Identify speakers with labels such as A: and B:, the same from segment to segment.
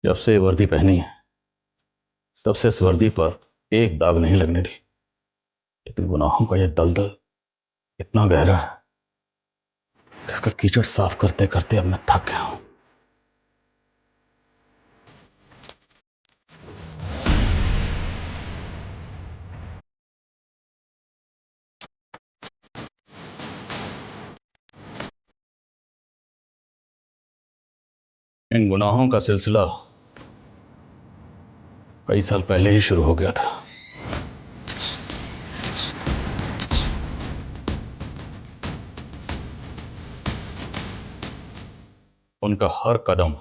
A: जब से ये वर्दी पहनी है तब से इस वर्दी पर एक दाग नहीं लगने दी, लेकिन गुनाहों का यह दलदल इतना गहरा है कि इसका कीचड़ साफ करते करते अब मैं थक गया हूं। इन गुनाहों का सिलसिला कई साल पहले ही शुरू हो गया था। उनका हर कदम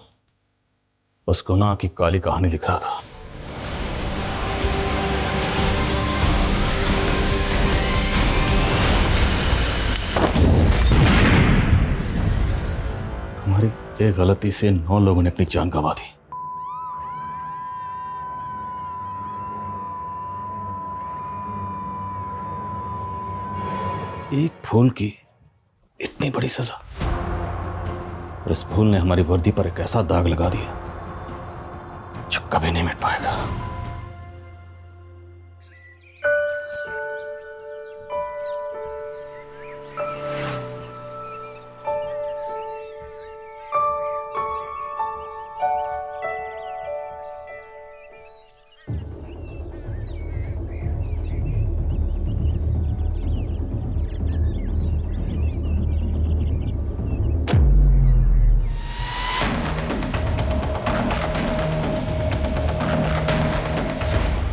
A: उस गुनाह की काली कहानी लिख रहा था। हमारी एक गलती से 9 लोगों ने अपनी जान गंवा दी। एक फूल की इतनी बड़ी सजा, और इस फूल ने हमारी वर्दी पर एक ऐसा दाग लगा दिया जो कभी नहीं मिट पाएगा।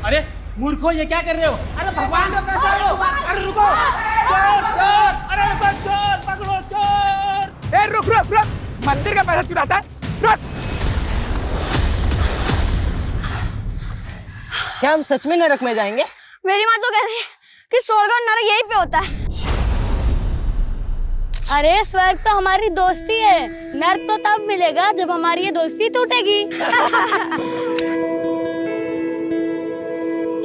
B: अरे मूर्खों, ये क्या कर रहे हो? अरे भगवान का पैसा लो! अरे रुको! चोर! चोर! अरे रुको! चोर पकड़ो! चोर! ए रुक रुक रुक! मंदिर का पैसा चुराता है? रुक!
C: क्या हम सच में नरक में जाएंगे?
D: मेरी माँ तो कह रही है कि स्वर्ग और नरक यहीं पे होता है। अरे स्वर्ग तो हमारी दोस्ती है, नरक तो तब मिलेगा जब हमारी ये दोस्ती टूटेगी।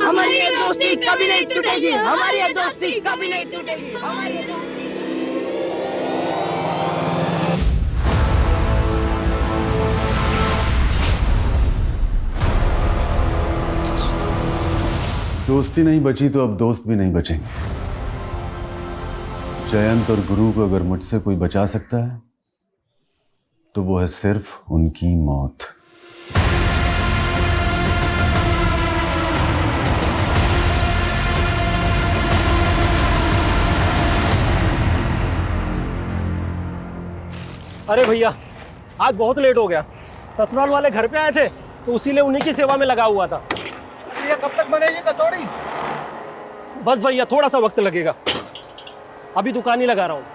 C: हमारी ये दोस्ती कभी नहीं टूटेगी, हमारी ये दोस्ती कभी नहीं टूटेगी, हमारी ये दोस्ती।
E: दोस्ती नहीं बची तो अब दोस्त भी नहीं बचेंगे। जयंत और गुरु को अगर मुझसे कोई बचा सकता है तो वो है सिर्फ उनकी मौत।
B: अरे भैया, आज बहुत लेट हो गया। ससुराल वाले घर पे आए थे तो उसीलिए उन्हीं की सेवा में लगा हुआ था।
F: ये कब तक बनेगी कचौड़ी?
B: बस भैया, थोड़ा सा वक्त लगेगा, अभी दुकान ही लगा रहा हूँ।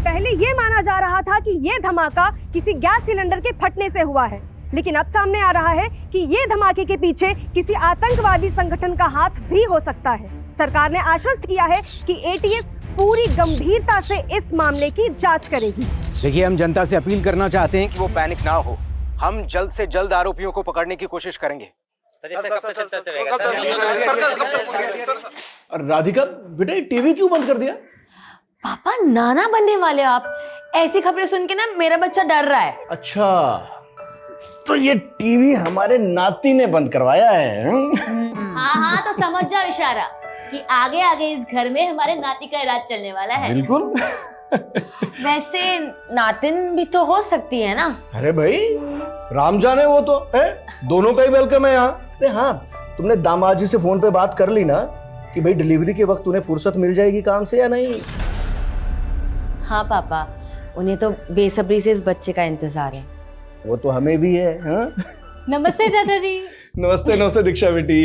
G: पहले ये माना जा रहा था कि ये धमाका किसी गैस सिलेंडर के फटने से हुआ है, लेकिन अब सामने आ रहा है कि ये धमाके के पीछे किसी आतंकवादी संगठन का हाथ भी हो सकता है। सरकार ने आश्वस्त किया है कि एटीएस पूरी गंभीरता से इस मामले की जांच करेगी।
F: देखिए, हम जनता से अपील करना चाहते हैं कि वो पैनिक ना हो। हम जल्द से जल्द आरोपियों को पकड़ने की कोशिश करेंगे।
H: राधिका बेटा, ये टीवी क्यों बंद कर दिया?
D: पापा, नाना बनने वाले आप। ऐसी खबरें सुन के ना मेरा बच्चा डर रहा है।
H: अच्छा, तो ये टीवी हमारे नाती ने बंद करवाया है?
D: हाँ हाँ, तो समझ जाओ इशारा कि आगे आगे इस घर में हमारे नाती का राज चलने वाला है।
H: बिल्कुल।
D: वैसे नातिन भी तो हो सकती है ना?
H: अरे भाई, राम जाने वो तो है, दोनों का ही वेलकम है यहाँ। अरे हाँ, तुमने दामाद जी से फोन पे बात कर ली ना कि भाई डिलीवरी के वक्त उन्हें फुर्सत मिल जाएगी काम से या नहीं?
D: हाँ पापा, उन्हें तो बेसब्री से इस बच्चे का इंतजार है।
H: वो तो हमें भी है। हाँ?
I: नमस्ते चाचा जी।
H: नमस्ते नमस्ते दीक्षा बेटी।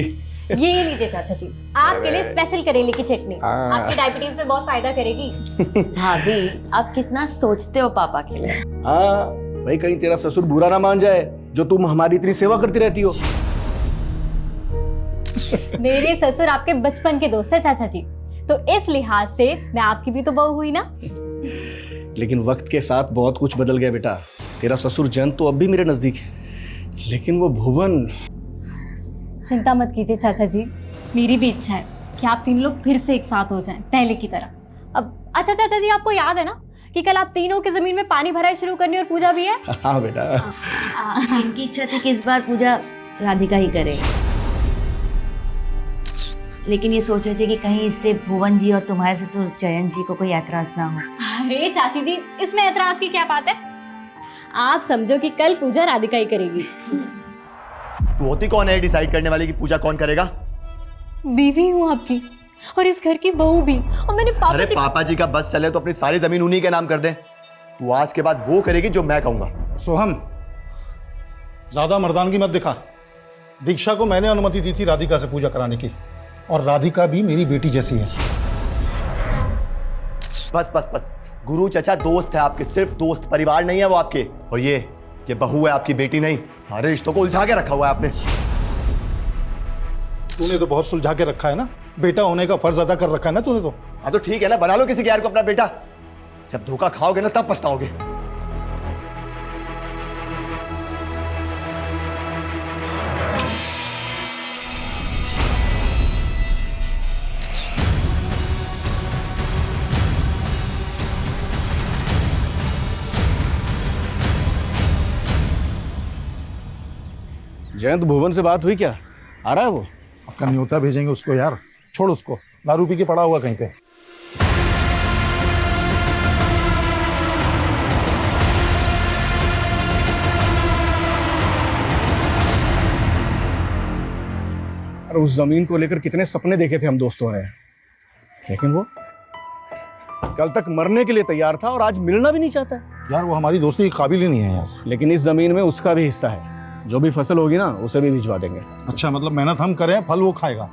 I: ये लीजिए चाचा जी, आपके लिए स्पेशल करेले की चटनी, आपकी डायबिटीज में बहुत फायदा करेगी।
D: भाभी, आप कितना सोचते हो पापा के लिए।
H: हाँ भाई, कहीं तेरा ससुर बुरा ना मान जाए जो तुम हमारी इतनी सेवा करती रहती हो।
I: मेरे ससुर आपके बचपन के दोस्त है चाचा जी, तो इस लिहाज से मैं आपकी भी तो बहू हुई ना।
H: लेकिन वक्त के साथ बहुत कुछ बदल गया बेटा। तेरा ससुर जयंत तो अब भी मेरे नजदीक है, लेकिन वो भुवन।
I: चिंता मत कीजिए चाचा जी, मेरी भी इच्छा है कि आप तीन लोग फिर से एक साथ हो जाएं पहले की तरह। अब अच्छा चाचा जी, आपको याद है ना कि कल आप तीनों की जमीन में पानी भराई शुरू करनी और पूजा भी है।
H: हाँ बेटा।
D: इनकी इच्छा थी कि इस बार पूजा राधिका ही करे, लेकिन ये सोच रहे थे कि कहीं इससे भुवन जी और तुम्हारे ससुर जयंत जी को कोई ऐतराज ना हो।
I: अरे चाची जी, इसमें ऐतराज की क्या बात है? आप समझो कि कल पूजा राधिका ही करेगी।
J: तू होती कौन है डिसाइड करने वाली कि पूजा कौन करेगा?
I: बीवी हूँ आपकी और इस घर की बहू भी, और मैंने
J: अरे पापा जी का बस चले तो अपनी सारी जमीन उन्हीं के नाम कर दे। तू आज के बाद वो करेगी जो मैं कहूंगा।
K: सोहम, ज्यादा मर्दानगी मत दिखा। दीक्षा को मैंने अनुमति दी थी राधिका से पूजा कराने की, और राधिका भी मेरी बेटी जैसी है।
J: बस बस बस, गुरु चचा दोस्त है आपके, सिर्फ दोस्त, परिवार नहीं है वो आपके। और ये बहू है आपकी, बेटी नहीं। सारे रिश्तों को उलझा के रखा हुआ है आपने।
K: तूने तो बहुत सुलझा के रखा है ना, बेटा होने का फर्ज अदा कर रखा है ना तूने तो।
J: हाँ तो ठीक है ना, बना लो किसी गैर को अपना बेटा। जब धोखा खाओगे ना तब पछताओगे।
H: जयंत, भुवन से बात हुई क्या? आ रहा है वो?
K: आपका न्योता भेजेंगे उसको यार, छोड़ उसको, दारू पी के पड़ा हुआ कहीं पे।
H: अरे उस जमीन को लेकर कितने सपने देखे थे हम दोस्तों ने, लेकिन वो कल तक मरने के लिए तैयार था और आज मिलना भी नहीं चाहता है।
K: यार वो हमारी दोस्ती के काबिल ही नहीं है यार।
H: लेकिन इस जमीन में उसका भी हिस्सा है, जो भी फसल होगी ना उसे भी भिजवा देंगे।
K: अच्छा, मतलब मेहनत हम करें, फल वो खाएगा?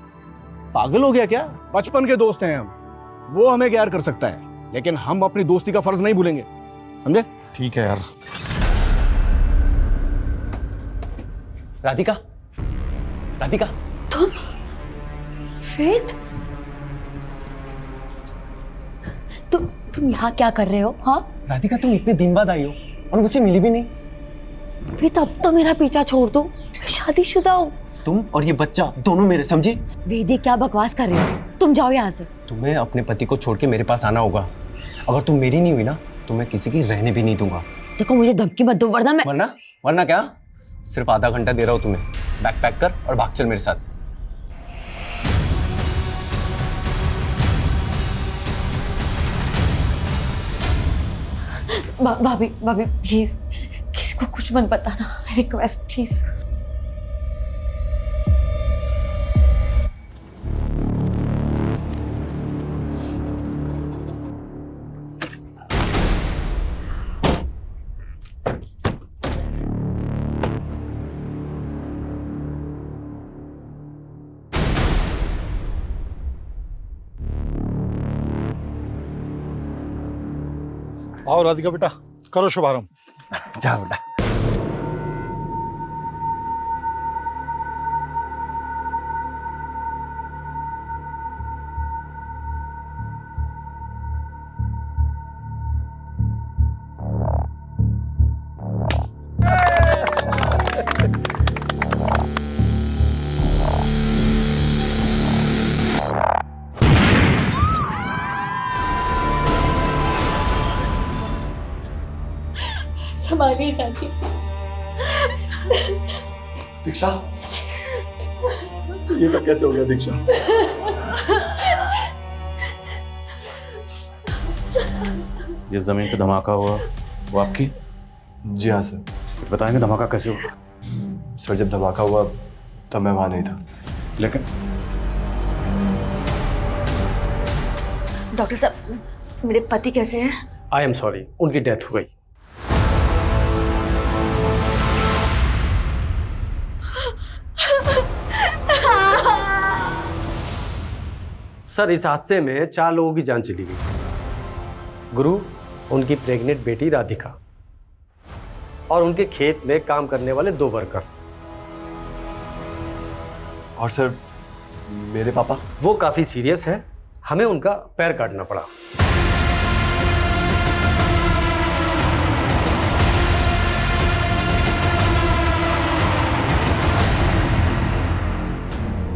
H: पागल हो गया क्या? बचपन के दोस्त हैं हम, वो हमें गैर कर सकता है, लेकिन हम अपनी दोस्ती का फर्ज नहीं भूलेंगे, समझे?
K: ठीक है यार।
J: राधिका, राधिका,
D: फेथ, तुम यहाँ क्या कर रहे हो? हाँ
J: राधिका, तुम इतने दिन बाद आई हो और मुझसे मिली भी नहीं।
D: वेद, अब तो मेरा पीछा छोड़ दो, मैं शादीशुदा हूँ।
J: तुम और ये बच्चा दोनों मेरे, समझी?
D: वेद, क्या बकवास कर रहे हो? तुम जाओ यहाँ से।
J: तुम्हें अपने पति को छोड़ के मेरे पास आना होगा। अगर तुम मेरी नहीं हुई ना तो मैं किसी की रहने भी नहीं दूंगा।
D: देखो, मुझे धमकी मत दो, वरना मैं।
J: वरना क्या? सिर्फ आधा घंटा दे रहा हूँ तुम्हें, बैग पैक कर और भाग चल मेरे साथ।
D: भाभी प्लीज, किसी को कुछ मत बताना, रिक्वेस्ट प्लीज।
K: आओ राधिका बेटा, करो शुभारंभ।
J: जा बेटा।
I: संभालिए चाची।
J: दीक्षा, ये सब कैसे हो गया दीक्षा?
A: ये जमीन पे धमाका हुआ वो आपकी?
E: जी हाँ सर।
A: बताएंगे धमाका कैसे हुआ?
E: सर जब धमाका हुआ तब मैं वहां नहीं था।
A: लेकिन
D: डॉक्टर साहब, मेरे पति कैसे हैं?
B: आई एम सॉरी, उनकी डेथ हो गई। सर, इस हादसे में 4 लोगों की जान चली गई। गुरु, उनकी प्रेग्नेंट बेटी राधिका और उनके खेत में काम करने वाले 2 वर्कर।
E: और सर मेरे पापा?
B: वो काफी सीरियस है, हमें उनका पैर काटना पड़ा।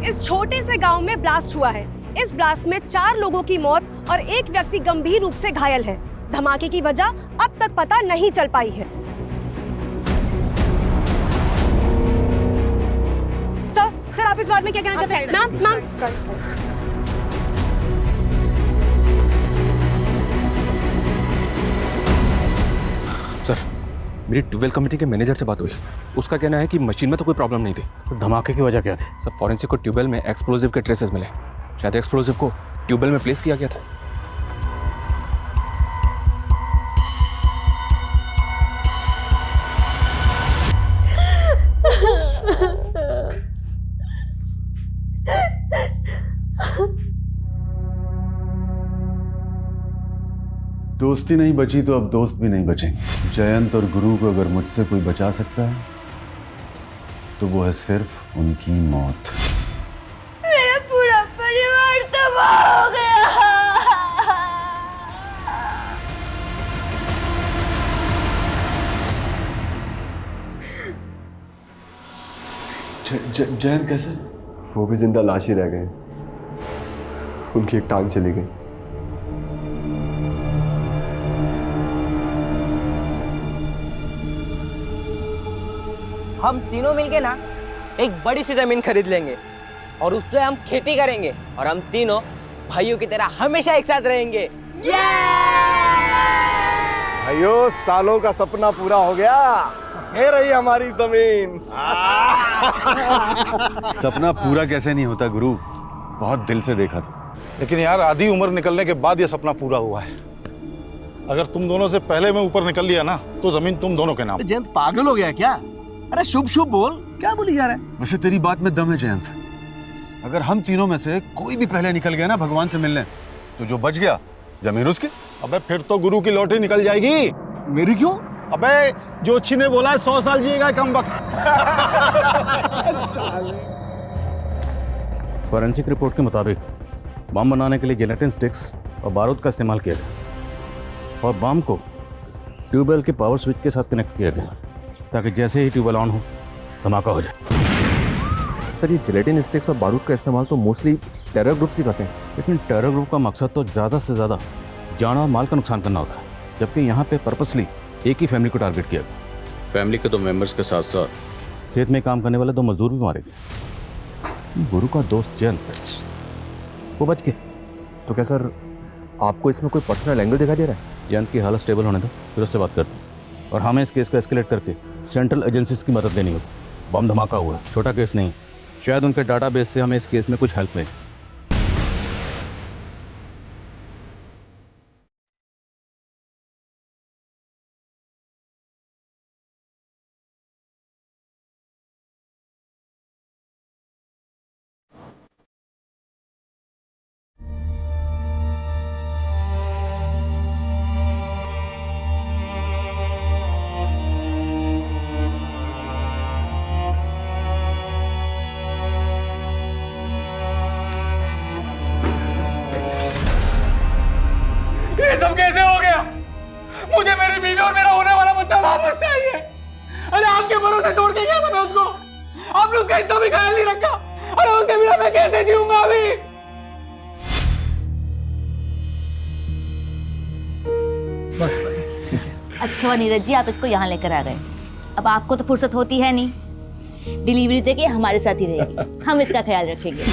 G: इस छोटे से गांव में ब्लास्ट हुआ है। इस ब्लास्ट में 4 लोगों की मौत और एक व्यक्ति गंभीर रूप से घायल है। धमाके की वजह अब तक पता नहीं चल पाई है। सर आप इस बारे में क्या कहना चाहते हैं? मैम
L: सर, मेरी ट्यूबवेल कमेटी के मैनेजर से बात हुई। उसका कहना है कि मशीन में तो कोई प्रॉब्लम नहीं थी।
A: तो धमाके की वजह क्या थी?
L: सर, फॉरेंसिक को ट्यूबवेल में एक्सप्लोजिव के ट्रेसेस मिले। शायद एक्सप्लोजिव को ट्यूबवेल में प्लेस किया गया था।
E: दोस्ती नहीं बची तो अब दोस्त भी नहीं बचेंगे। जयंत और गुरु को अगर मुझसे कोई बचा सकता है तो वो है सिर्फ उनकी मौत।
C: मेरा पूरा परिवार तबाह हो गया।
E: जयंत कैसे?
J: वो भी जिंदा लाश ही रह गए। उनकी एक टांग चली गई।
C: हम तीनों मिलके ना एक बड़ी सी जमीन खरीद लेंगे और उस पे हम खेती करेंगे और हम तीनों भाइयों की तरह हमेशा एक साथ रहेंगे।
H: भाइयों, सालों का सपना पूरा हो गया। ये रही हमारी जमीन।
E: सपना पूरा कैसे नहीं होता गुरु, बहुत दिल से देखा था।
K: लेकिन यार, आधी उम्र निकलने के बाद ये सपना पूरा हुआ है। अगर तुम दोनों से पहले मैं ऊपर निकल लिया ना तो जमीन तुम दोनों के नाम।
H: जयंत पागल हो गया क्या? अरे शुभ शुभ बोल, क्या बोली जा रहा है?
E: वैसे तेरी बात में दम है जयंत। अगर हम तीनों में से कोई भी पहले निकल गया ना भगवान से मिलने, तो जो बच गया जमीन उसकी।
K: अबे फिर तो गुरु की लॉटरी निकल जाएगी।
H: मेरी क्यों?
K: अबे जोशी ने बोला है 100 साल जिएगा कम वक्त।
A: फॉरेंसिक रिपोर्ट के मुताबिक बम बनाने के लिए जिलेटिन स्टिक्स और बारूद का इस्तेमाल किया गया और बम को ट्यूबवेल के पावर स्विच के साथ कनेक्ट किया गया ताकि जैसे ही ट्यूबवेल ऑन हो धमाका हो जाए।
L: सर, ये जिलेटिन स्टिक्स और बारूद का इस्तेमाल तो मोस्टली टेरर ग्रुप ही करते हैं।
A: लेकिन टेरर ग्रुप का मकसद तो ज़्यादा से ज़्यादा जान और माल का नुकसान करना होता है, जबकि यहाँ पे पर्पसली एक ही फैमिली को टारगेट किया गया। फैमिली के 2 मेंबर्स के साथ साथ खेत में काम करने वाले 2 मजदूर भी मारे गए। गुरु का दोस्त जयंत वो बच गए।
L: तो क्या सर, आपको इसमें कोई पर्सनल एंगल दिखाई दे रहा है?
A: जयंत की हालत स्टेबल होने दो, फिर उससे बात करते हैं। और हमें इस केस को एस्केलेट करके सेंट्रल एजेंसीज की मदद लेनी होगी। बम धमाका हुआ है, छोटा केस नहीं। शायद उनके डाटाबेस से हमें इस केस में कुछ हेल्प मिले।
B: ये सब कैसे हो गया? मुझे मेरी बीवी और मेरा होने वाला बच्चा वापस चाहिए। अरे आपके भरोसे छोड़ के गया था मैं उसको, आपने उसका इतना भी ख्याल नहीं रखा। अरे उसके बिना मैं कैसे जीऊंगा अभी?
D: अच्छा नीरज जी, आप इसको यहाँ लेकर आ गए। अब आपको तो फुर्सत होती है नहीं। डिलीवरी तक ये हमारे साथ ही रहेगी, हम इसका ख्याल रखेंगे।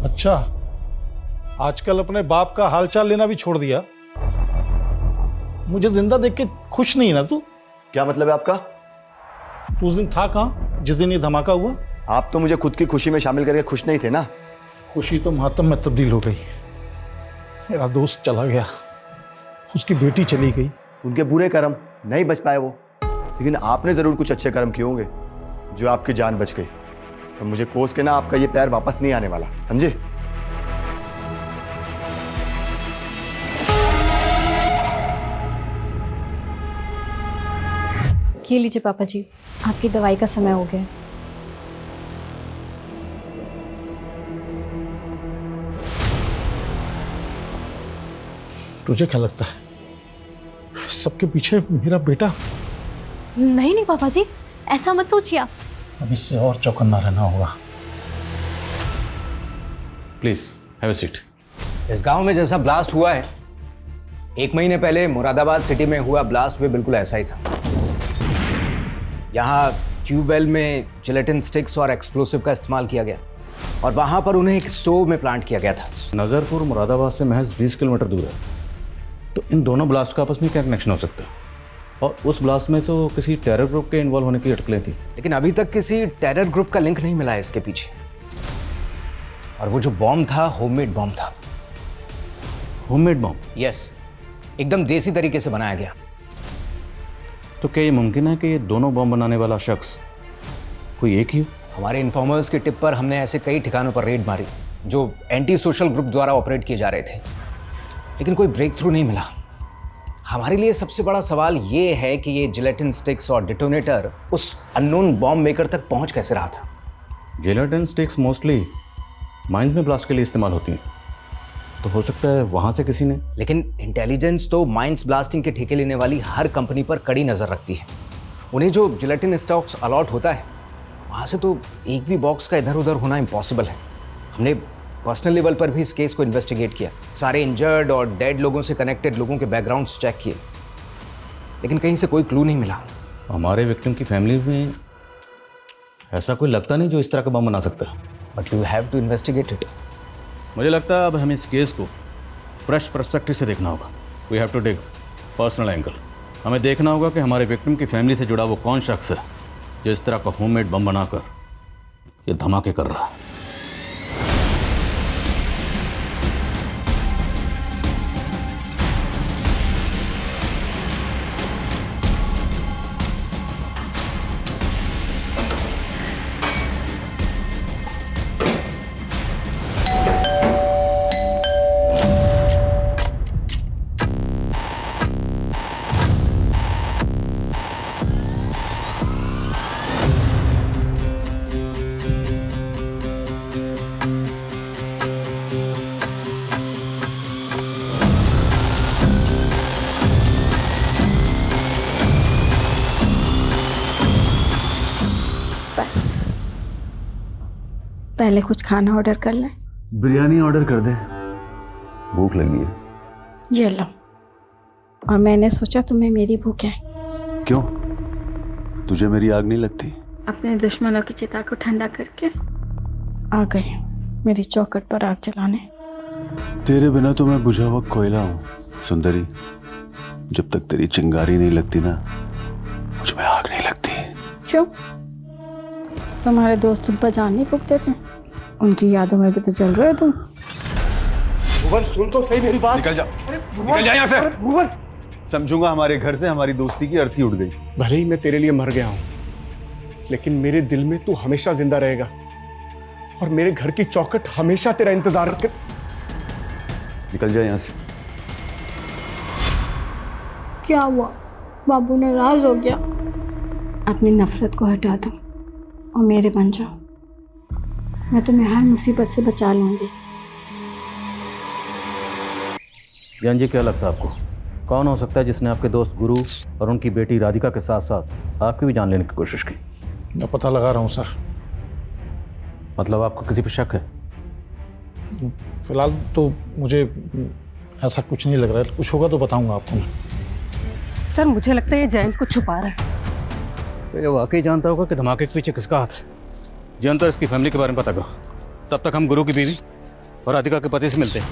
K: अच्छा, आजकल अपने बाप का हालचाल लेना भी छोड़ दिया। मुझे जिंदा देख के खुश नहीं ना तू?
J: क्या मतलब है आपका?
K: तू उस दिन था कहाँ जिस दिन ये धमाका हुआ?
J: आप तो मुझे खुद की खुशी में शामिल करके खुश नहीं थे ना।
K: खुशी तो मातम में तब्दील हो गई। मेरा दोस्त चला गया, उसकी बेटी चली गई।
J: उनके बुरे कर्म, नहीं बच पाए वो। लेकिन आपने जरूर कुछ अच्छे कर्म किए होंगे जो आपकी जान बच गई। तो मुझे कोस के ना आपका ये पैर वापस नहीं आने वाला, समझे?
I: ये लीजिए पापा जी, आपकी दवाई का समय हो गया।
K: तुझे क्या लगता है सबके पीछे मेरा बेटा?
I: नहीं नहीं पापा जी, ऐसा मत सोचिए आप।
K: अब इससे और चौकन्ना रहना होगा।
A: Please have a seat.
F: इस गांव में जैसा ब्लास्ट हुआ है, 1 महीने पहले मुरादाबाद सिटी में हुआ ब्लास्ट भी बिल्कुल ऐसा ही था। यहाँ ट्यूबवेल में जिलेटिन स्टिक्स और एक्सप्लोसिव का इस्तेमाल किया गया और वहां पर उन्हें एक स्टोव में प्लांट किया गया था।
A: नज़रपुर मुरादाबाद से महज 20 किलोमीटर दूर है, तो इन दोनों ब्लास्ट का आपस में क्या कनेक्शन हो सकता है? और उस ब्लास्ट में तो किसी टेरर ग्रुप के इन्वॉल्व होने की अटकलें थी।
F: लेकिन अभी तक किसी टेरर ग्रुप का लिंक नहीं मिला है इसके पीछे। और वो जो बॉम्ब था, होममेड बॉम्ब था।
A: Homemade bomb?
F: यस, एकदम देसी तरीके से बनाया गया।
A: तो क्या ये मुमकिन है कि ये दोनों बॉम्ब बनाने वाला शख्स कोई एक ही हो?
F: हमारे इन्फॉर्मर्स की टिप पर हमने ऐसे कई ठिकानों पर रेड मारी जो एंटी सोशल ग्रुप द्वारा ऑपरेट किए जा रहे थे, लेकिन कोई ब्रेक थ्रू नहीं मिला। हमारे लिए सबसे बड़ा सवाल ये है कि ये जिलेटिन स्टिक्स और डिटोनेटर उस अननोन बॉम्ब मेकर तक पहुंच कैसे रहा था।
A: जिलेटिन स्टिक्स मोस्टली माइंस में ब्लास्ट के लिए इस्तेमाल होती हैं, तो हो सकता है वहां से किसी ने।
F: लेकिन इंटेलिजेंस तो माइंस ब्लास्टिंग के ठेके लेने वाली हर कंपनी पर कड़ी नजर रखती है। उन्हें जो जिलेटिन स्टॉक्स अलॉट होता है, वहां से तो एक भी बॉक्स का इधर उधर होना इम्पॉसिबल है। हमने पर्सनल लेवल पर भी इस केस को इन्वेस्टिगेट किया, सारे इंजर्ड और डेड लोगों से कनेक्टेड लोगों के बैकग्राउंड्स चेक किए, लेकिन कहीं से कोई क्लू नहीं मिला।
A: हमारे विक्टिम की फैमिली में ऐसा कोई लगता नहीं जो इस तरह का बम बना सकता है।
F: But you have to investigate it.
A: मुझे लगता है अब हमें इस केस को फ्रेश पर्सपेक्टिव से देखना होगा। We have to take personal angle. हमें देखना होगा कि हमारे विक्टिम की फैमिली से जुड़ा वो कौन शख्स है जो इस तरह का होममेड बम बनाकर ये धमाके कर रहा है।
I: पहले कुछ खाना ऑर्डर कर लें।
E: बिरयानी ऑर्डर कर दे, भूख लगी है।
I: ये लो। और मैंने सोचा तुम्हें मेरी भूख है।
E: क्यों, तुझे मेरी आग नहीं लगती?
I: अपने दुश्मनों की चिता को ठंडा करके आ गई मेरी चौखट पर आग जलाने।
E: तेरे बिना तो मैं बुझा हुआ कोयला हूँ सुंदरी। जब तक तेरी चिंगारी नहीं लगती ना, मुझ में आग नहीं लगती।
I: क्यों, तुम्हारे दोस्त तुम पर जान नहीं फूकते थे? उनकी यादों में भी तो चल रहे हो तुम।
H: भुवन सुन तो सही मेरी बात।
E: निकल जा, निकल जा यहाँ से।
H: भुवन,
E: समझूंगा हमारे घर से हमारी दोस्ती की अर्थी उड़ गई।
H: भले ही मैं तेरे लिए मर गया हूं, लेकिन मेरे दिल में तू हमेशा जिंदा रहेगा और मेरे घर की चौखट हमेशा तेरा इंतजार कर।
E: निकल जा यहाँ से।
I: क्या हुआ, बाबू नाराज हो गया? अपनी नफरत को हटा दो और मेरे बन जाओ। मैं तुम्हें हर मुसीबत से बचा लूंगी।
A: ज्ञान जी, क्या लगता है आपको कौन हो सकता है जिसने आपके दोस्त गुरु और उनकी बेटी राधिका के साथ साथ आपकी भी जान लेने की कोशिश की?
K: मैं पता लगा रहा हूँ सर।
A: मतलब आपको किसी पे शक है?
K: फिलहाल तो मुझे ऐसा कुछ नहीं लग रहा है। कुछ होगा तो बताऊंगा आपको मैं।
G: सर मुझे लगता है ये जयंत को छुपा रहा है।
A: तो ये वाकई जानता होगा कि धमाके के पीछे किसका हाथ है। जयंत और इसकी फैमिली के बारे में पता करो, तब तक हम गुरु की बीवी और राधिका के पति से मिलते हैं।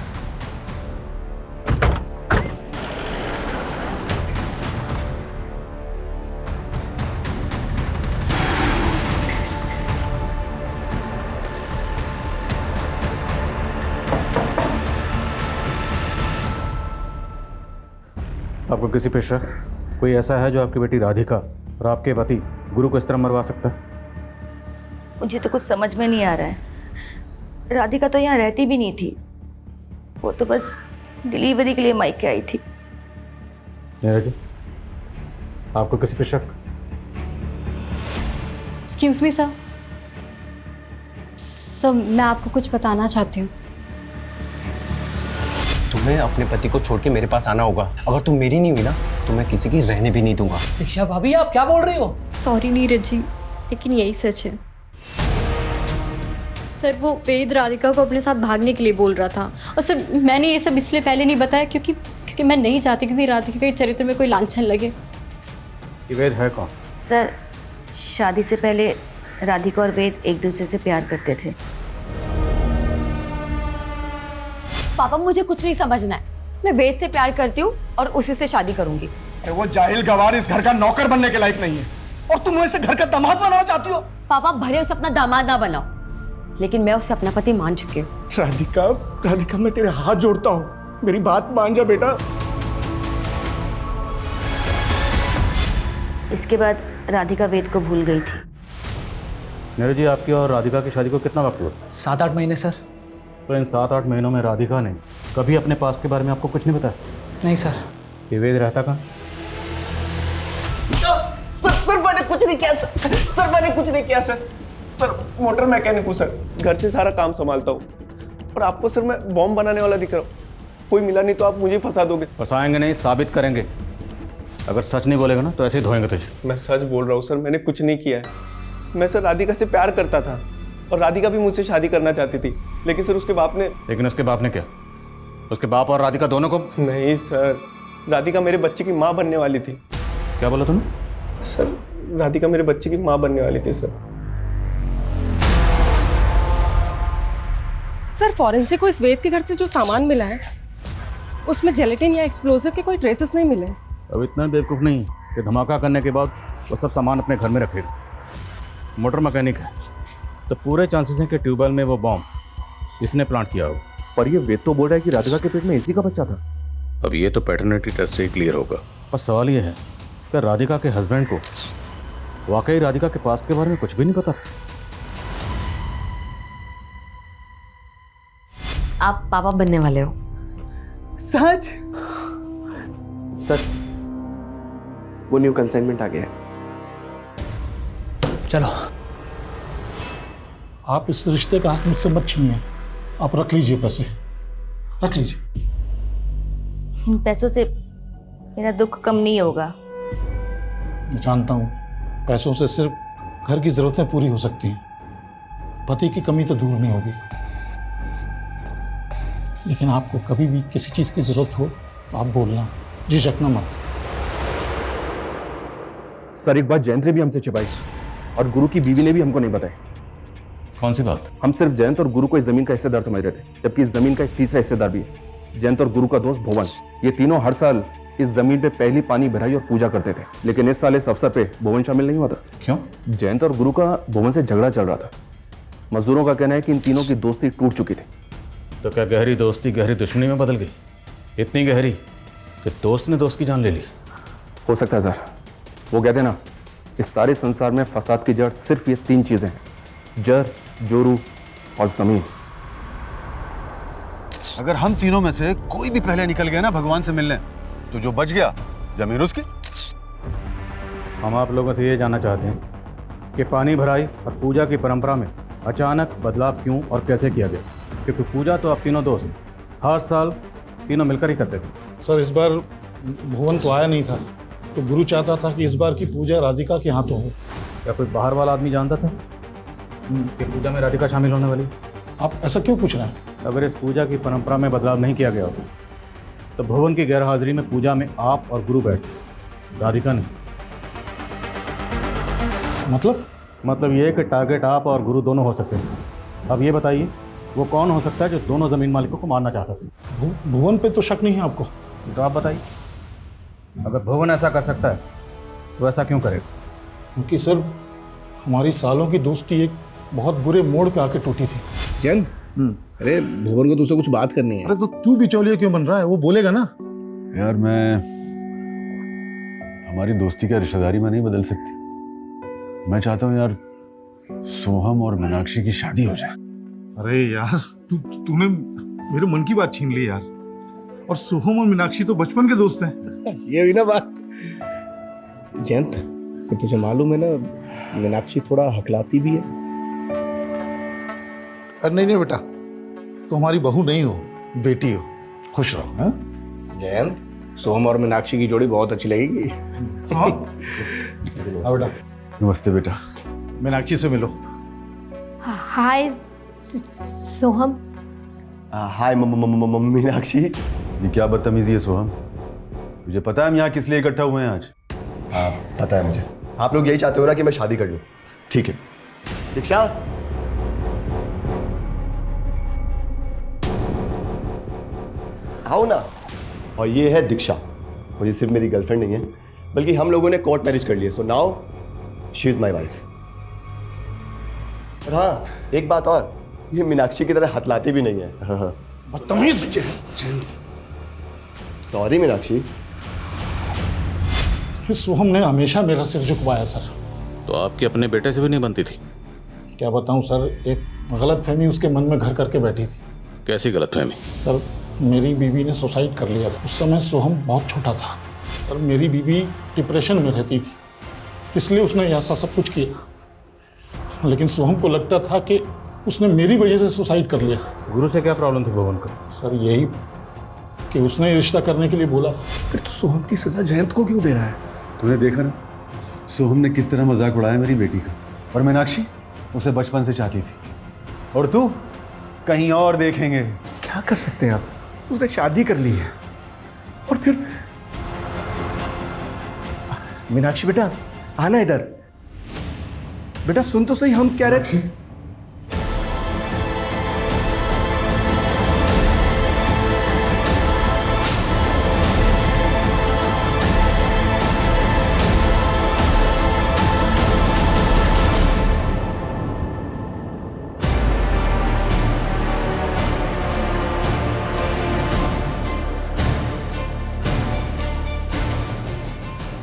A: आपको किसी पे शक कोई ऐसा है जो आपकी बेटी राधिका और आपके पति गुरु को इस तरह मरवा सकता है?
D: मुझे तो कुछ समझ में नहीं आ रहा है। राधिका तो यहाँ रहती भी नहीं थी, वो तो बस डिलीवरी के लिए मायके आई थी।
A: नीरज जी, आपको किसी पे शक?
I: Excuse me sir. सर मैं आपको कुछ बताना चाहती हूँ।
C: तुम्हें अपने पति को छोड़ के मेरे पास आना होगा। अगर तुम मेरी नहीं हुई ना तो मैं किसी की रहने भी नहीं दूंगा।
B: दीक्षा भाभी आप क्या बोल रही हो?
I: सॉरी नीरज जी, लेकिन यही सच है। सर वो वेद राधिका को अपने साथ भागने के लिए बोल रहा था, और सर मैंने ये सब इसलिए पहले नहीं बताया क्योंकि मैं नहीं चाहती कि राधिका के चरित्र में कोई लांछन लगे।
A: वेद है कौन?
D: सर शादी से पहले राधिका और वेद एक दूसरे से प्यार करते थे।
M: पापा मुझे कुछ नहीं समझना है, मैं वेद से प्यार करती हूँ और उसी से शादी करूंगी।
H: वो जाहिल गवार इस घर का नौकर बनने के लायक नहीं है और तुम इसे घर का दामाद बनाना चाहती हो।
M: पापा भले उसे अपना दामाद ना बनाओ, लेकिन मैं उसे अपना पति मान चुकी हूँ।
H: राधिका मैं तेरे हाथ जोड़ता हूँ, मेरी बात मान जा बेटा।
D: इसके बाद राधिका वेद को भूल गई थी।
A: नीरज जी, आपकी और राधिका की शादी को कितना वक्त हुआ?
B: 7-8 महीने सर।
A: तो इन 7-8 महीनों में राधिका ने कभी अपने पास के बारे में आपको कुछ नहीं बताया?
B: नहीं सर।
A: ये वेद रहता कहाँ?
C: सर मैंने कुछ नहीं किया सर मैंने कुछ नहीं किया सर मोटर मैकेनिक हूँ सर, घर से सारा काम संभालता हूँ। और आपको सर मैं बॉम्ब बनाने वाला दिख रहा हूँ। कोई मिला नहीं तो आप मुझे फंसा दोगे।
A: फंसाएंगे नहीं, साबित करेंगे। अगर सच नहीं बोलेगा ना तो ऐसे ही धोएंगे तुझे।
C: मैं सच बोल रहा हूँ सर, मैंने कुछ नहीं किया है। मैं सर राधिका से प्यार करता था और राधिका भी मुझसे शादी करना चाहती थी, लेकिन सर उसके बाप ने।
A: लेकिन उसके बाप ने क्या? उसके बाप और राधिका दोनों को?
C: नहीं सर, राधिका मेरे बच्चे की माँ बनने वाली थी।
A: क्या बोला तुमने?
C: सर राधिका मेरे बच्चे की माँ बनने वाली थी सर।
N: सर फॉरेंसिक को इस वेद के घर से जो सामान मिला है उसमें जेलेटिन या एक्सप्लोजिव के कोई ट्रेसेस नहीं मिले।
A: अब इतना बेवकूफ़ नहीं कि धमाका करने के बाद वो सब सामान अपने घर में रखेगा। मोटर मैकेनिक है तो पूरे चांसेस हैं कि ट्यूबवेल में वो बॉम्ब इसने प्लांट किया होगा।
L: पर ये वेद तो बोल रहा है कि राधिका के पेट में इसी का बच्चा था।
A: अब ये तो पैटर्निटी टेस्ट से ही क्लियर होगा। और सवाल ये है कि राधिका के हस्बैंड को वाकई राधिका के पास्ट के बारे में कुछ भी नहीं पता था।
M: आप पापा बनने वाले हो?
C: सच? सर वो न्यू कंसाइनमेंट आ गया है।
K: चलो, आप इस रिश्ते का हाथ मुझसे मत छीनिए। आप रख लीजिए पैसे, रख लीजिए।
D: इन पैसों से मेरा दुख कम नहीं होगा।
K: मैं जानता हूँ पैसों से सिर्फ घर की जरूरतें पूरी हो सकती हैं, पति की कमी तो दूर नहीं होगी। लेकिन आपको कभी भी किसी चीज़ की जरूरत हो तो आप बोलना, झिझकना मत।
L: सर एक बात जयंत ने भी हमसे छिपाई और गुरु की बीवी ने भी हमको नहीं बताई।
A: कौन सी बात?
L: हम सिर्फ जयंत और गुरु को इस जमीन का हिस्सेदार समझ रहे थे, जबकि इस जमीन का एक तीसरा हिस्सेदार भी है, जयंत और गुरु का दोस्त भुवन। ये तीनों हर साल इस जमीन पे पहली पानी भराई और पूजा करते थे, लेकिन इस साल इस अवसर पे भुवन शामिल नहीं हुआ था।
A: क्यों?
L: जयंत और गुरु का भुवन से झगड़ा चल रहा था। मजदूरों का कहना है कि इन तीनों की दोस्ती टूट चुकी थी।
A: तो क्या गहरी दोस्ती गहरी दुश्मनी में बदल गई? इतनी गहरी कि दोस्त ने दोस्त की जान ले ली।
L: हो सकता है सर। वो कहते हैं ना, इस सारे संसार में फसाद की जड़ सिर्फ ये 3 चीजें हैं, जर, जोरू और जमीन।
E: अगर हम तीनों में से कोई भी पहले निकल गया ना भगवान से मिलने, तो जो बच गया जमीन उसकी।
A: हम आप लोगों से ये जानना चाहते हैं कि पानी भराई और पूजा की परंपरा में अचानक बदलाव क्यों और कैसे किया गया? क्योंकि पूजा तो आप तीनों दोस्त हर साल तीनों मिलकर ही करते थे।
K: सर इस बार भुवन तो आया नहीं था, तो गुरु चाहता था कि इस बार की पूजा राधिका के हाथों हो।
A: क्या कोई बाहर वाला आदमी जानता था कि पूजा में राधिका शामिल होने वाली?
K: आप ऐसा क्यों पूछ रहे हैं?
A: अगर इस पूजा की परंपरा में बदलाव नहीं किया गया होता तो भुवन की गैरहाजिरी में पूजा में आप और गुरु बैठे, राधिका नहीं। मतलब ये कि टारगेट आप और गुरु दोनों हो सकते हैं। अब ये बताइए वो कौन हो सकता है जो दोनों जमीन मालिकों को मारना चाहता था?
K: भुवन पे तो शक नहीं है आपको?
A: तो आप बताइए, अगर भुवन ऐसा कर सकता है तो ऐसा क्यों करेगा?
K: क्योंकि सर हमारी सालों की दोस्ती एक बहुत बुरे मोड़ पे आके टूटी थी।
H: जैन, अरे भुवन को तुझसे कुछ बात करनी है।
K: अरे तो तू बिचौलिया क्यों बन रहा है? वो बोलेगा ना।
E: यार हमारी दोस्ती का रिश्तेदारी में नहीं बदल सकती। मैं चाहता हूँ यार सोहम और मीनाक्षी की शादी हो जाए।
K: अरे यार तूने मेरे मन की बात छीन ली यार। और सोहम और मीनाक्षी तो बचपन के दोस्त हैं।
H: ये हुई ना बात। जयंत, तुझे मालूम है ना मीनाक्षी थोड़ा हकलाती भी है।
K: अरे नहीं बेटा, तो हमारी बहू नहीं हो, बेटी हो। खुश रहो। हाँ
H: जयंत, सोहम और मीनाक्षी की जोड़ी बहुत अच्छी लगेगी।
K: आओ बेटा,
E: नमस्ते बेटा।
K: मीनाक्षी से मिलो।
N: हाय सोहम।
J: हाय मीनाक्षी।
E: ये क्या बदतमीजी है सोहम? तुझे पता है हम यहाँ किस लिए इकट्ठा हुए हैं आज?
J: हाँ पता है मुझे। आप लोग यही चाहते हो ना कि मैं शादी कर लूं? ठीक है। दीक्षा, आओ ना। और ये है दीक्षा, और ये सिर्फ मेरी गर्लफ्रेंड नहीं है, बल्कि हम लोगों ने कोर्ट मैरिज कर लिया। So now she is my wife. और हाँ, एक बात और, ये मीनाक्षी की तरह हथलाती भी नहीं है। हाँ।
K: बदतमीज।
J: सॉरी मीनाक्षी।
K: सोहम ने हमेशा मेरा सिर झुकवाया सर।
A: तो आपकी अपने बेटे से भी नहीं बनती थी?
K: क्या बताऊं सर, एक गलतफहमी उसके मन में घर करके बैठी थी।
A: कैसी गलतफहमी?
K: सर, मेरी बीवी ने सुसाइड कर लिया था। उस समय सोहम बहुत छोटा था और मेरी बीवी डिप्रेशन में रहती थी, इसलिए उसने ऐसा सब कुछ किया। लेकिन सोहम को लगता था कि उसने मेरी वजह से सुसाइड कर लिया।
L: गुरु से क्या प्रॉब्लम थी भवन को?
K: सर यही कि उसने रिश्ता करने के लिए बोला था।
H: फिर तो सोहम की सजा जयंत को क्यों दे रहा है?
E: तूने देखा ना सोहम ने किस तरह मजाक उड़ाया मेरी बेटी का। और मीनाक्षी उसे बचपन से चाहती थी, और तू कहीं और देखेंगे।
H: क्या कर सकते हैं आप? उसने शादी कर ली है। और फिर मीनाक्षी बेटा, आना इधर। बेटा सुन तो सही, हम क्या रहे।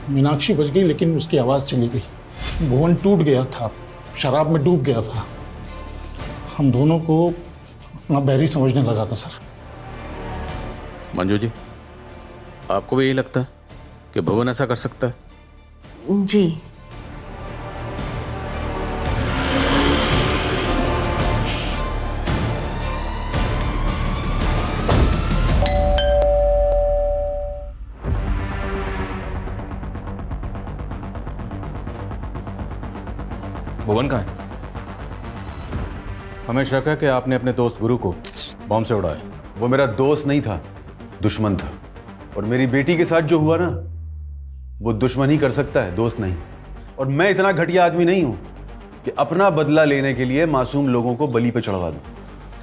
K: मीनाक्षी बच गई, लेकिन उसकी आवाज़ चली गई। भुवन टूट गया था, शराब में डूब गया था। हम दोनों को अपना बैरी समझने लगा था सर।
A: मंजू जी, आपको भी यही लगता है कि भुवन ऐसा कर सकता है?
D: जी।
L: भुवन कहाँ है?
E: हमें शक है कि आपने अपने दोस्त गुरु को बॉम्ब से उड़ाया। वो मेरा दोस्त नहीं था, दुश्मन था। और मेरी बेटी के साथ जो हुआ ना, वो दुश्मन ही कर सकता है, दोस्त नहीं। और मैं इतना घटिया आदमी नहीं हूं कि अपना बदला लेने के लिए मासूम लोगों को बलि पे चढ़वा दूं।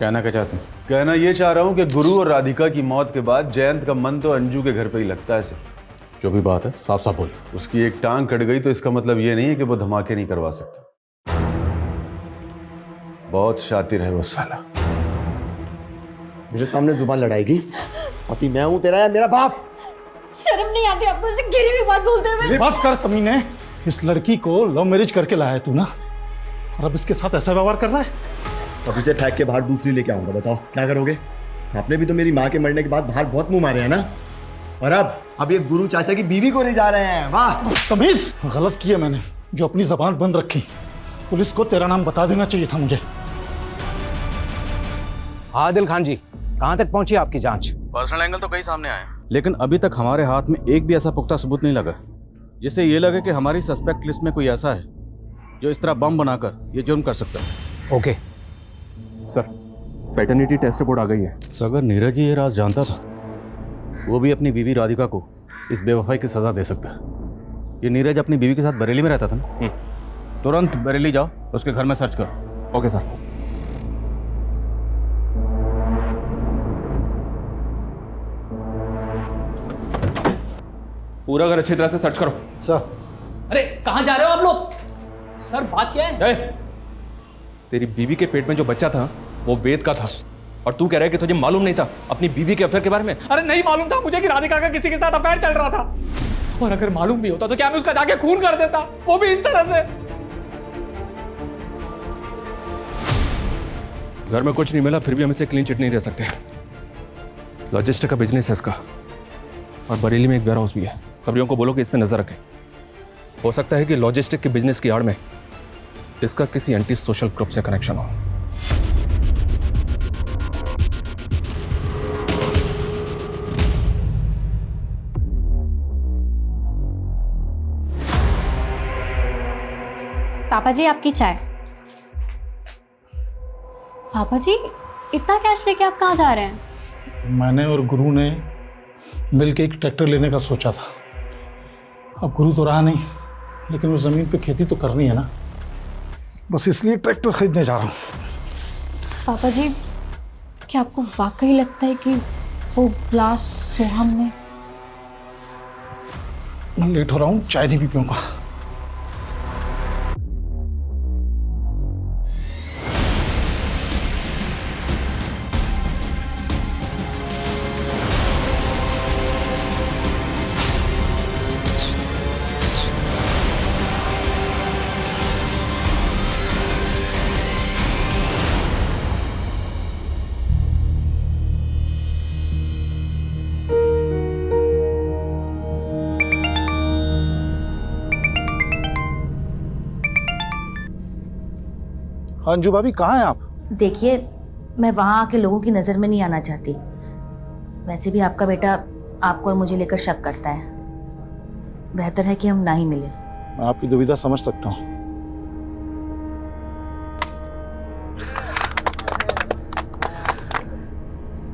L: कहना क्या चाहते हैं?
E: कहना ये चाह रहा हूं कि गुरु और राधिका की मौत के बाद जयंत का मन तो अंजू के घर पे ही लगता है सिर्फ।
L: जो भी बात है साफ साफ बोल।
E: उसकी एक टांग कट गई तो इसका मतलब ये नहीं है कि वो धमाके नहीं करवा सकता। बहुत शातिर है वो साला।
J: मेरे सामने जुबान लड़ाएगी? पति मैं हूं तेरा या मेरा बाप?
I: शर्म नहीं आती आपको ऐसे गिरी हुई बात बोलते हुए?
K: बस कर कमीने, इस लड़की को लव मैरिज करके लाया तू ना, और अब इसके साथ ऐसा व्यवहार कर रहा है।
J: अब इसे फेंक के बाहर दूसरी लेके आऊंगा, बताओ क्या करोगे? आपने भी तो मेरी माँ के मरने के बाद बाहर बहुत मुंह मारे हैं ना। और अब ये गुरु चाचा की बीवी को ले जा रहे हैं। वाह
K: तमीज, गलत किया मैंने जो अपनी जबान बंद रखी। पुलिस को तेरा नाम बता देना चाहिए था मुझे।
F: आदिल खान जी, कहां तक पहुंची आपकी जांच?
A: पर्सनल एंगल तो कई सामने आए, लेकिन अभी तक हमारे हाथ में एक भी ऐसा पुख्ता सबूत नहीं लगा जिससे ये लगे कि हमारी सस्पेक्ट लिस्ट में कोई ऐसा है जो इस तरह बम बनाकर ये जुर्म कर सकता है।
F: Okay
L: sir, paternity test report आ गई है।
A: तो अगर नीरज ये राज जानता था, वो भी अपनी बीवी राधिका को इस बेवफाई की सजा दे सकता है। ये नीरज अपनी बीवी के साथ बरेली में रहता था ना? तुरंत बरेली जाओ, उसके घर में सर्च करो।
L: Okay sir. पूरा घर अच्छी तरह से सर्च करो।
B: सर। अरे कहाँ जा रहे हो आप लोग? सर बात क्या है?
L: तेरी बीवी के पेट में जो बच्चा था वो वेद का था, और तू कह रहा है कि तुझे मालूम नहीं था अपनी बीवी के अफेयर के बारे में?
B: अरे नहीं मालूम था मुझे कि राधिका का किसी के साथ अफेयर चल रहा था, और अगर मालूम भी होता तो क्या मैं उसका जाके खून कर देता, वो भी इस तरह से।
L: घर में कुछ नहीं मिला फिर भी हम इसे क्लीन चिट नहीं दे सकते। लॉजिस्टिक का बिजनेस है इसका, और बरेली में एक वेयर हाउस भी है। खबरियों को बोलो कि इस पे नजर रखें। हो सकता है कि लॉजिस्टिक के बिजनेस की आड़ में इसका किसी एंटी सोशल ग्रुप से कनेक्शन हो।
I: पापा जी आपकी चाय। पापा जी इतना कैश लेके आप कहाँ जा रहे हैं?
K: मैंने और गुरु ने मिलके एक ट्रैक्टर लेने का सोचा था। अब गुरु तो रहा नहीं, लेकिन उस ज़मीन पे खेती तो करनी है ना, बस इसलिए ट्रैक्टर खरीदने जा रहा हूँ।
I: पापा जी क्या आपको वाकई लगता है कि वो ब्लास्ट सोहम ने?
K: मैं लेट हो रहा हूँ, चाय नहीं पी पाऊंगा। अंजू भाभी कहाँ हैं आप?
D: देखिए, मैं वहाँ आके लोगों की नज़र में नहीं आना चाहती। वैसे भी आपका बेटा आपको और मुझे लेकर शक करता है। बेहतर है कि हम ना ही मिले।
K: मैं आपकी दुविधा समझ सकता हूँ।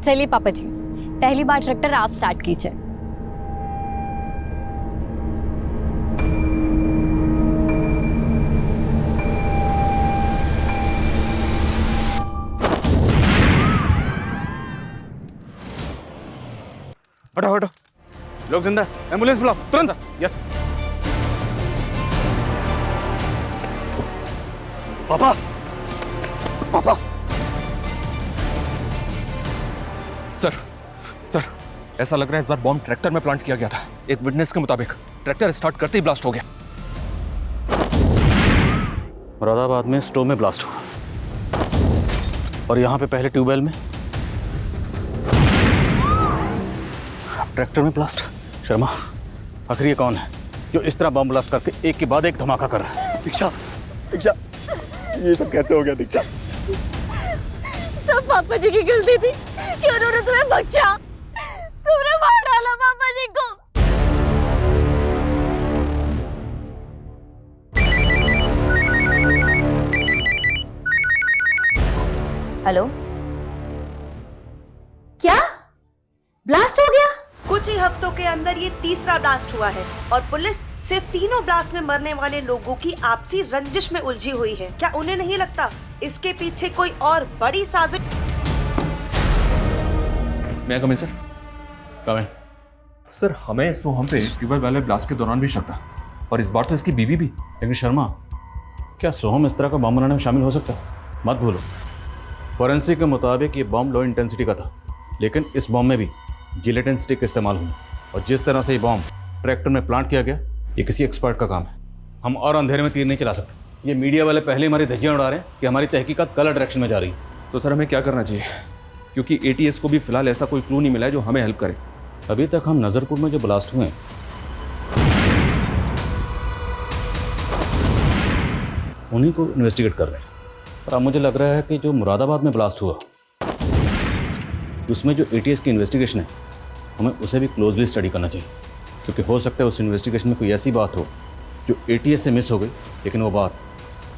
I: चलिए पापा जी, पहली बार ट्रैक्टर आप स्टार्ट कीजिए।
L: हटो हटो, लोग जिंदा, एम्बुलेंस बुलाओ तुरंत। यस
J: पापा, पापा।
L: सर ऐसा लग रहा है इस बार बॉम्ब ट्रैक्टर में प्लांट किया गया था। एक विटनेस के मुताबिक ट्रैक्टर स्टार्ट करते ही ब्लास्ट हो गया।
A: मुरादाबाद में स्टोव में ब्लास्ट हुआ और यहाँ पे पहले ट्यूबवेल में, ट्रैक्टर में ब्लास्ट। शर्मा, आखिर ये कौन है जो इस तरह बम ब्लास्ट करके एक के बाद एक धमाका कर रहा है?
J: दीक्षा, दीक्षा, ये सब कैसे हो गया दीक्षा?
M: सब पापा जी की गलती थी कि उन्होंने तुम्हें बचा। तुमने मार डाला पापा जी को।
D: हेलो, क्या ब्लास्ट हो गया?
G: कुछ ही हफ्तों के अंदर ये तीसरा ब्लास्ट हुआ है और पुलिस सिर्फ तीनों ब्लास्ट में मरने वाले लोगों की आपसी रंजिश में उलझी हुई है। क्या उन्हें नहीं लगता इसके पीछे कोई और बड़ी साजिश?
L: मैं कम सर।
A: कम
L: सर, हमें सोहम पे ट्यूबवेल वाले ब्लास्ट के दौरान भी शक था, और इस बार तो इसकी बीवी भी।
A: लेकिन शर्मा, क्या सोहम इस तरह का बम बनाने में शामिल हो सकता है? मत भूलो, फॉरेंसिक के मुताबिक ये बम लो इंटेंसिटी का था, लेकिन इस बम में भी गिलेटिन स्टिक इस्तेमाल हुई, और जिस तरह से ये बम ट्रैक्टर में प्लांट किया गया, ये किसी एक्सपर्ट का काम है। हम और अंधेरे में तीर नहीं चला सकते। ये मीडिया वाले पहले ही हमारी धज्जियां उड़ा रहे हैं कि हमारी तहकीकात गलत डायरेक्शन में जा रही है।
L: तो सर हमें क्या करना चाहिए? क्योंकि एटीएस को भी फिलहाल ऐसा कोई क्लू नहीं मिला है जो हमें हेल्प करे।
A: अभी तक हम नज़रपुर में जो ब्लास्ट हुए उन्हीं को इन्वेस्टिगेट कर रहे हैं, पर अब मुझे लग रहा है कि जो मुरादाबाद में ब्लास्ट हुआ उसमें जो एटीएस की इन्वेस्टिगेशन है, हमें उसे भी क्लोजली स्टडी करना चाहिए, क्योंकि हो सकता है उस इन्वेस्टिगेशन में कोई ऐसी बात हो जो एटीएस से मिस हो गई, लेकिन वो बात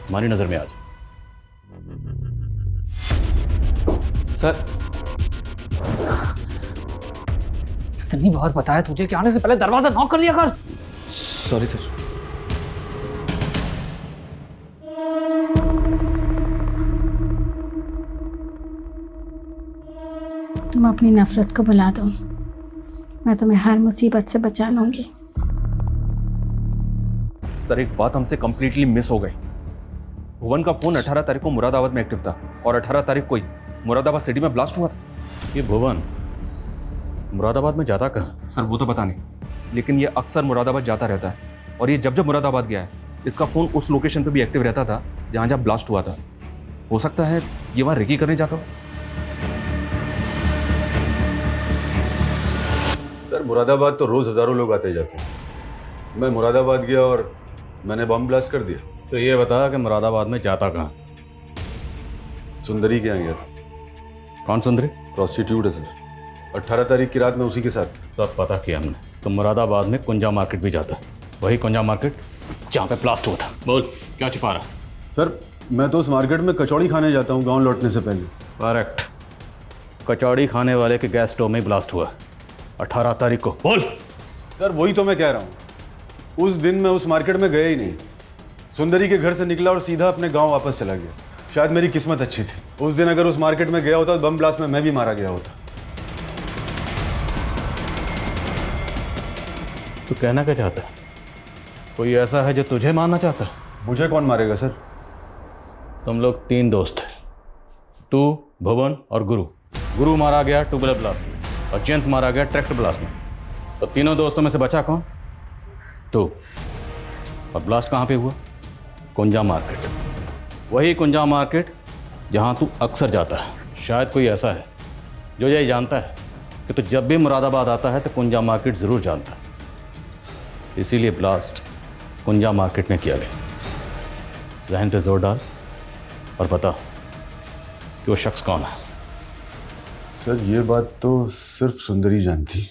A: हमारी नज़र में आ जाए।
L: सर, इतनी बार बताया तुझे कि आने से पहले दरवाजा नॉक कर लिया कर। Sorry sir.
I: तुम अपनी नफरत को भुला दो, मैं तुम्हें हर मुसीबत से बचा लूंगी।
L: सर, एक बात हमसे कंप्लीटली मिस हो गई। भुवन का फोन 18 तारीख को मुरादाबाद में एक्टिव था, और 18 तारीख को ही मुरादाबाद सिटी में ब्लास्ट हुआ था।
A: ये भुवन मुरादाबाद में जाता कहाँ?
L: सर वो तो पता नहीं, लेकिन ये अक्सर मुरादाबाद जाता रहता है, और ये जब जब मुरादाबाद गया है इसका फ़ोन उस लोकेशन पे भी एक्टिव रहता था जहाँ जहाँ ब्लास्ट हुआ था। हो सकता है ये वहाँ रेकी करने जाता हो।
E: सर, मुरादाबाद तो रोज़ हज़ारों लोग आते जाते हैं। मैं मुरादाबाद गया और मैंने बम ब्लास्ट कर दिया। तो ये बता कि मुरादाबाद में जाता कहाँ? सुंदरी के यहाँ गया था।
A: कौन सुंदरी?
E: प्रोस्टिट्यूट है सर। 18 तारीख की रात में उसी के साथ।
A: सब पता किया हमने। तो मुरादाबाद में कुंजा मार्केट भी जाता है, वही कुंजा मार्केट जहाँ पे ब्लास्ट हुआ था। बोल क्या छिपा रहा?
E: सर मैं तो उस मार्केट में कचौड़ी खाने जाता हूँ गांव लौटने से पहले।
A: करेक्ट, कचौड़ी खाने वाले के गैस स्टोव में ब्लास्ट हुआ 18 तारीख को। बोल।
E: सर वही तो मैं कह रहा हूँ, उस दिन मैं उस मार्केट में गया ही नहीं। सुंदरी के घर से निकला और सीधा अपने गांव वापस चला गया। शायद मेरी किस्मत अच्छी थी। उस दिन अगर उस मार्केट में गया होता तो बम ब्लास्ट में मैं भी मारा गया होता।
A: तू कहना क्या चाहता है? कोई ऐसा है जो तुझे मारना चाहता है?
E: मुझे कौन मारेगा सर?
A: तुम लोग 3 दोस्त हैं, तू, भुवन और गुरु। गुरु मारा गया ट्यूबवेल ब्लास्ट में और जयंत मारा गया ट्रैक्टर ब्लास्ट में। तो तीनों दोस्तों में से बचा कौन? तू। और ब्लास्ट कहाँ पे हुआ? कुंजा मार्केट। वही कुंजा मार्केट जहाँ तू अक्सर जाता है। शायद कोई ऐसा है जो ये जानता है कि तू जब भी मुरादाबाद आता है तो कुंजा मार्केट ज़रूर जानता है, इसीलिए ब्लास्ट कुंजा मार्केट में किया गया। जहन पे जोर डाल और बता कि वो शख्स कौन है।
E: सर ये बात तो सिर्फ सुंदरी जानती।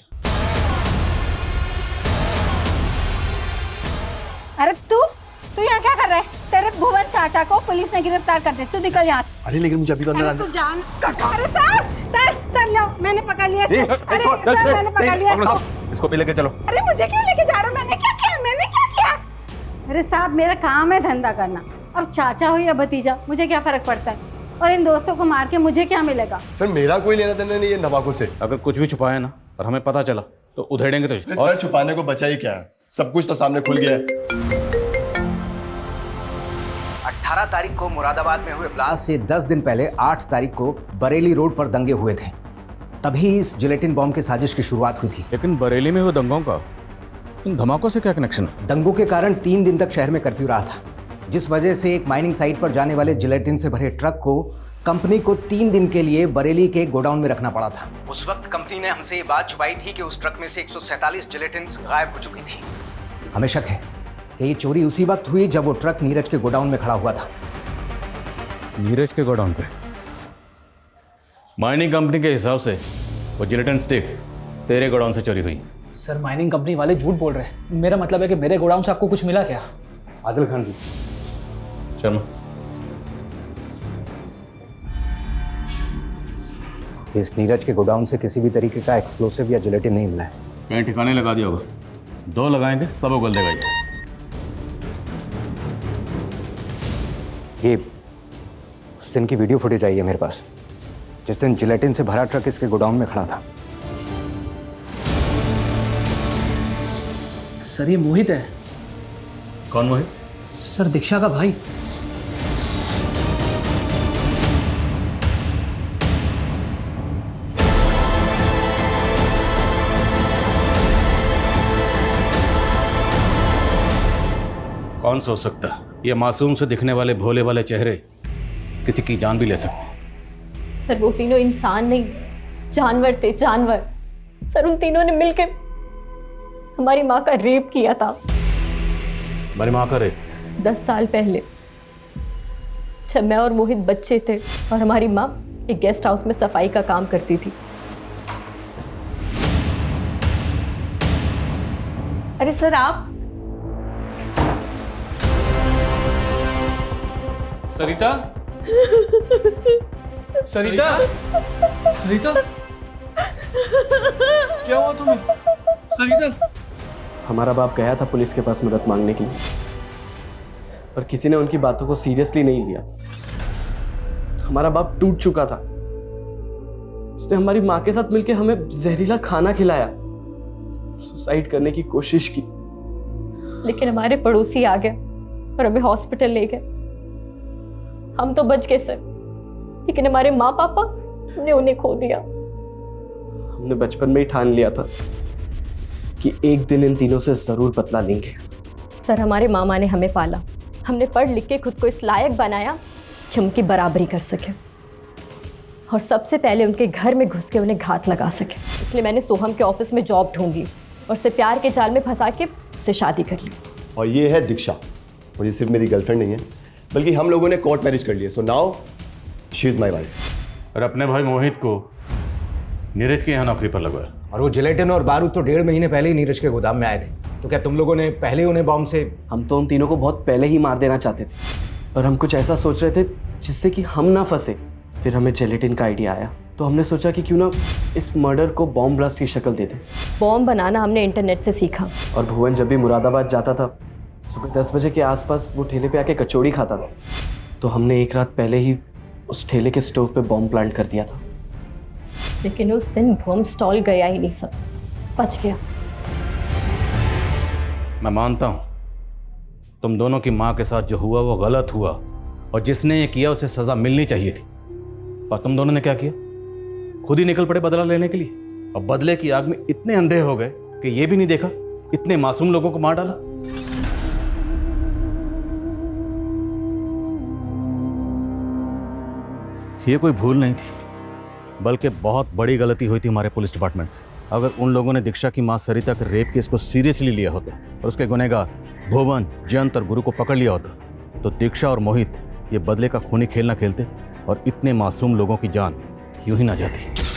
O: अरे तू यहाँ क्या कर रहा है? तेरे भुवन चाचा को पुलिस ने गिरफ्तार कर दिया, तू निकल यहाँ से।
J: अरे लेकिन मुझे अभी तो अंदर
O: अरे तू जान। अरे सर लो, मैंने पकड़ लिया। अरे सर मैंने पकड़ लिया।
A: इसको भी लेके चलो।
O: अरे मुझे क्यों लेके जा रहे हो? मैंने क्या किया? अरे साहब मेरा काम है धंधा करना, अब चाचा हो या भतीजा मुझे क्या फर्क पड़ता है? और इन दोस्तों को मार के मुझे क्या मिलेगा?
J: सर मेरा कोई लेना देना नहीं है नवाकों से।
A: अगर कुछ भी छुपाया ना और हमें पता चला तो उधेड़ेंगे तुझे।
J: और छुपाने को बचा ही क्या है, सब कुछ तो सामने खुल गया है।
F: 18 तारीख को मुरादाबाद में हुए ब्लास्ट से 10 दिन पहले 8 तारीख को बरेली रोड पर दंगे हुए थे। तभी इस जिलेटिन बॉम्ब की साजिश की शुरुआत हुई थी।
A: लेकिन बरेली में हुए दंगों का इन धमाकों से क्या कनेक्शन है?
F: दंगों के कारण 3 दिन तक शहर में कर्फ्यू रहा था, जिस वजह से एक माइनिंग साइट पर जाने वाले जिलेटिन से भरे ट्रक को कंपनी को 3 दिन के लिए बरेली के गोडाउन में रखना पड़ा था। उस वक्त कंपनी ने हमसे ये बात छुपाई थी कि उस ट्रक में से 147 जिलेटिन्स गायब हो चुकी थी। हमें शक है कि ये चोरी उसी वक्त हुई जब वो ट्रक नीरज के गोडाउन में खड़ा हुआ था।
A: नीरज के गोडाउन पे? माइनिंग कंपनी के हिसाब से वो जिलेटिन स्टिक तेरे गोडाउन से चोरी हुई।
B: सर माइनिंग कंपनी वाले झूठ बोल रहे हैं। मेरा मतलब है कि मेरे गोडाउन से आपको कुछ मिला क्या?
A: आदिल खान जी। शर्मा।
F: इस नीरज के गोडाउन से किसी भी तरीके का एक्सप्लोसिव या जिलेटिन नहीं मिला है।
A: कहीं ठिकाने लगा दिया होगा। 2 लगाएंगे सब उगल देगा
F: ये उस दिन की वीडियो फुटेज आई है मेरे पास, जिस दिन जिलेटिन से भरा ट्रक इसके गोडाउन में खड़ा था।
B: सर ये मोहित है।
A: कौन मोहित?
B: सर दीक्षा का भाई।
A: कौन सोच सकता है ये मासूम से दिखने वाले भोले वाले चेहरे किसी की जान भी ले सकते हैं।
I: सर वो तीनों इंसान नहीं, जानवर थे, जानवर। सर उन तीनों ने मिलकर हमारी माँ का रेप किया था।
A: हमारी माँ का रेप?
I: 10 साल पहले जब मैं और मोहित बच्चे थे और हमारी माँ एक गेस्ट हाउस में सफाई का काम करती थी।
M: अरे सर आप?
B: सरिता? सरिता? सरिता? क्या हुआ तुम्हें? सरिता?
P: हमारा बाप गया था पुलिस के पास मदद मांगने के लिए, पर किसी ने उनकी बातों को सीरियसली नहीं लिया। हमारा बाप टूट चुका था। उसने हमारी माँ के साथ मिलकर हमें जहरीला खाना खिलाया, सुसाइड करने की कोशिश की।
I: लेकिन हमारे पड़ोसी आ गए और हमें हॉस्पिटल ले गए। हम तो बच गए सर, लेकिन हमारे माँ पापा ने उन्हें खो दिया।
P: हमने बचपन में ही ठान लिया था कि एक दिन इन तीनों से जरूर बदला लेंगे।
I: सर हमारे मामा ने हमें पाला, हमने पढ़ लिख के खुद को इस लायक बनाया कि उनकी बराबरी कर सके और सबसे पहले उनके घर में घुस के उन्हें घात लगा सके। इसलिए मैंने सोहम के ऑफिस में जॉब ढूंढ ली और उसे प्यार के जाल में फंसा के उससे शादी कर ली।
J: और ये है दीक्षा, और ये सिर्फ मेरी गर्लफ्रेंड नहीं है, बल्कि हम लोगों ने कोर्ट मैरिज कर लिया। So now she is my wife.
A: और अपने भाई मोहित को नीरज के यहाँ नौकरी पर लगवाया।
F: और वो जिलेटिन और बारूद तो 1.5 महीने पहले ही नीरज के गोदाम में आए थे। तो क्या तुम लोगों ने पहले उन्हें बॉम्ब से?
P: हम तो उन तीनों को बहुत पहले ही मार देना चाहते थे, पर हम कुछ ऐसा सोच रहे थे जिससे कि हम ना फंसे। फिर हमें जेलेटिन का आइडिया आया, तो हमने सोचा कि क्यों ना इस मर्डर को बॉम्ब ब्लास्ट की शक्ल दे दें।
M: बॉम्ब बनाना हमने इंटरनेट से सीखा।
P: और भुवन जब भी मुरादाबाद जाता था, सुबह 10 बजे के आसपास वो ठेले पे आके कचौड़ी खाता था। तो हमने एक रात पहले ही उस ठेले के स्टोव पे बॉम्ब प्लांट कर दिया था।
M: लेकिन उस दिन बॉम्ब स्टॉल गया ही नहीं, सब बच गया।
A: मैं मानता हूं तुम दोनों की मां के साथ जो हुआ वो गलत हुआ, और जिसने ये किया उसे सजा मिलनी चाहिए थी। पर तुम दोनों ने क्या किया? खुद ही निकल पड़े बदला लेने के लिए, और बदले की आग में इतने अंधे हो गए कि ये भी नहीं देखा इतने मासूम लोगों को मार डाला। ये कोई भूल नहीं थी, बल्कि बहुत बड़ी गलती हुई थी हमारे पुलिस डिपार्टमेंट से। अगर उन लोगों ने दीक्षा की मां सरिता के रेप केस को सीरियसली लिया होता और उसके गुनहगार भुवन, जयंत और गुरु को पकड़ लिया होता, तो दीक्षा और मोहित ये बदले का खूनी खेल ना खेलते और इतने मासूम लोगों की जान यूं ही ना जाती।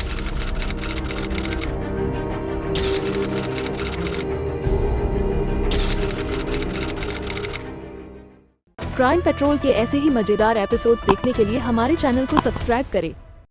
Q: क्राइम पेट्रोल के ऐसे ही मजेदार एपिसोड्स देखने के लिए हमारे चैनल को सब्सक्राइब करें